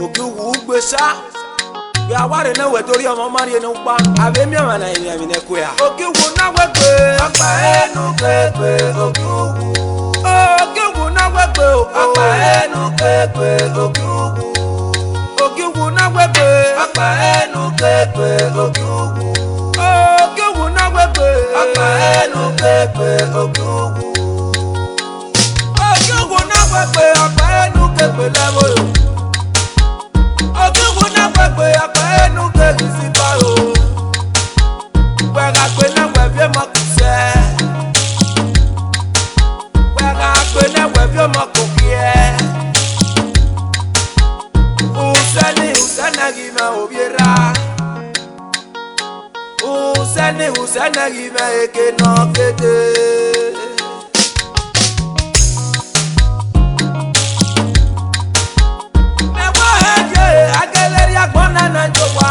Oki ugbesa. We are one in a way to your money and Upa. Ave me and I am in a queer. Oki will not work. Apa no pepe. Oki will not work. Apa no pepe. Oki will not work. Apa no pepe. Oki will not work. Apa no pepe. Oki will not work. Apa no pepe. Oki will not work. Apa no pepe. Where I go now, where you must say. Where I go now, where you must go. Usana gima obiera. Usana gima eke no kete. Me wa heje ageleri agbona na jowa.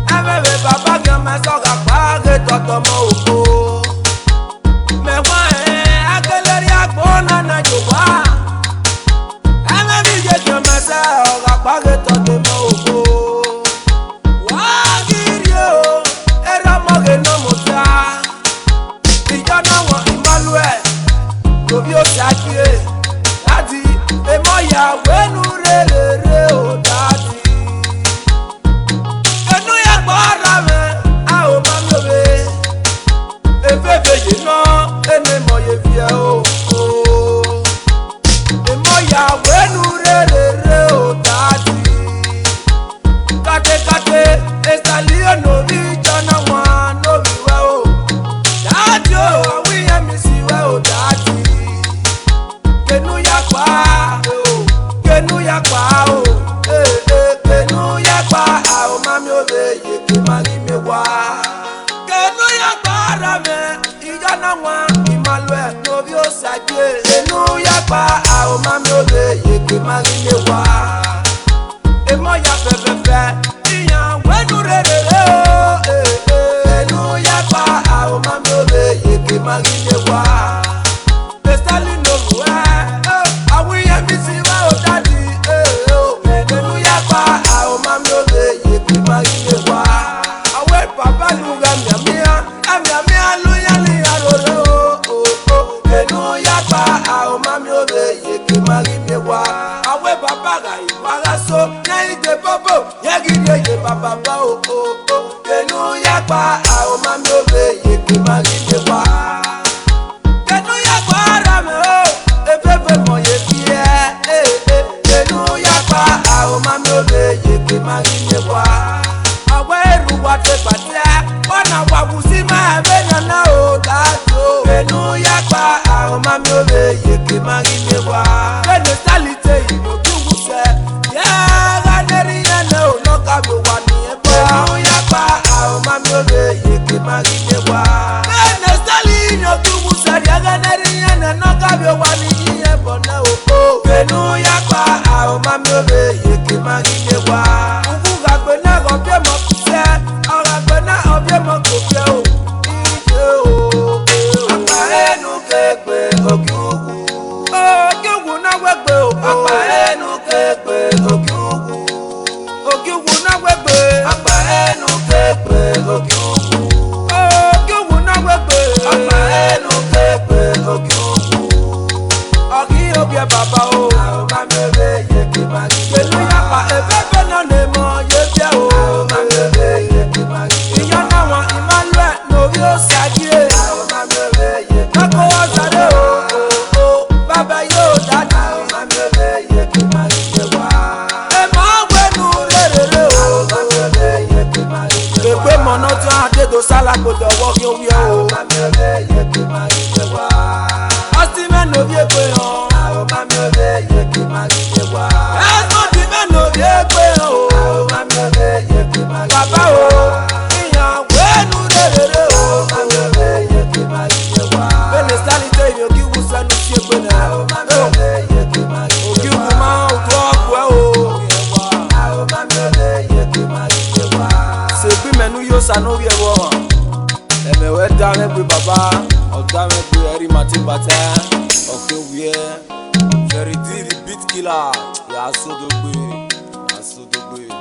Abebe baba gama soga page toto mo oko. Me wa ageleri agbona na jowa. Abebe je gama soga page toto mo oko. Wa girio era moge no mota. Ijana wa Emmanuel Robi Osakire. Dadi e moya wenu re o dadi. Enu ya gbara me a o ma mi obe. Efefe je no ene moye vie o. E moya wenu re o dadi. Kate estalio no vi jana wa no vi we o. Dadi o awi ya mi si we o dadi. Kenu ya pa o. Kenu ya pa o. Kenu ya pa a o mami obe ye ke mari me wa. Kenu ya pa rame ijana wa Emmanuel Robi Osakire. Kenu ya pa a o mami obe ye ke mari me wa. Emo ya pepepe iyan wenu re o. Kenu ya pa a o mami obe ye ke mari me wa. Estali no wa awi ya mi si wa o dadi. Kenu ya pa a o mami obe ye ke mari me wa. Awe papa luga miamia lu ya li aroro. Kenu ya pa a o mami obe ye ke mari me wa. Awe papa ga iparaso na ide bobo yagide ye papa ba o. Kenu ya pa a o mami obe ye ke mari me wa. Kenu ya pa rame o efefe moye fie. Kenu ya pa a o mami obe ye ke mari me wa. Awe ruwa te patia wana wabusi ma ebenya na o dato. Kenu ya pa a o mami obe ye ke mari me wa. Kenu salite ino kuguse ya ganeri ya na o no kabe wani ebo. Kenu ya pa a o mami obe ye ke mari me wa. Kenu sali ino kuguse ya ganeri ya na no kabe wani ebo na o. Kenu ya pa a o mami obe ye ke mari me wa. Uguga gbe na gobe mo kuse, ora gbe na obie mo kope o. Ije o. Apa enu kegbe oki ugu. Oki ugu na wegbe o. Apa enu kegbe oki ugu. Oki ugu na wegbe. Apa enu kegbe oki ugu. Oki ugu na wegbe. Apa enu kegbe oki ugu. Oki obie baba o. Ao mami obe ye ke mari me wa. Kenu ya pa efefe no ne mo ye bia o. Ao mami obe ye ke mari me wa. Iyana wa Emmanuel Robi Osakire. Ao mami obe ye ke mari me wa. Koko ozare o. Baba yo dadi. Ao mami obe ye ke mari me wa. Emo wenu re o. Ao mami obe ye ke mari me wa. Kekwe mono to ade do sala ko do wo ki o wi o. Ao mami obe ye ke mari me wa. Osti me no bi ekwe o. Ao mami obe ye ke mari me wa. Eso di me no bi ekwe o. Ao mami obe ye ke mari me wa. Baba o iyan wenu re o. Ao mami obe ye ke mari me wa. Bene salite yo ki wusa nu ti ekwe na. Ao mami obe ye ke mari me wa. Oki wu ma o to okwe o. Ao mami obe ye ke mari me wa. Se gbi menu yo sa no wi e wo. Eme we da me pe baba, o da me pe eri mati bata. Okay, we very the beat killer. Ya Nasodogbe, Nasodogbe.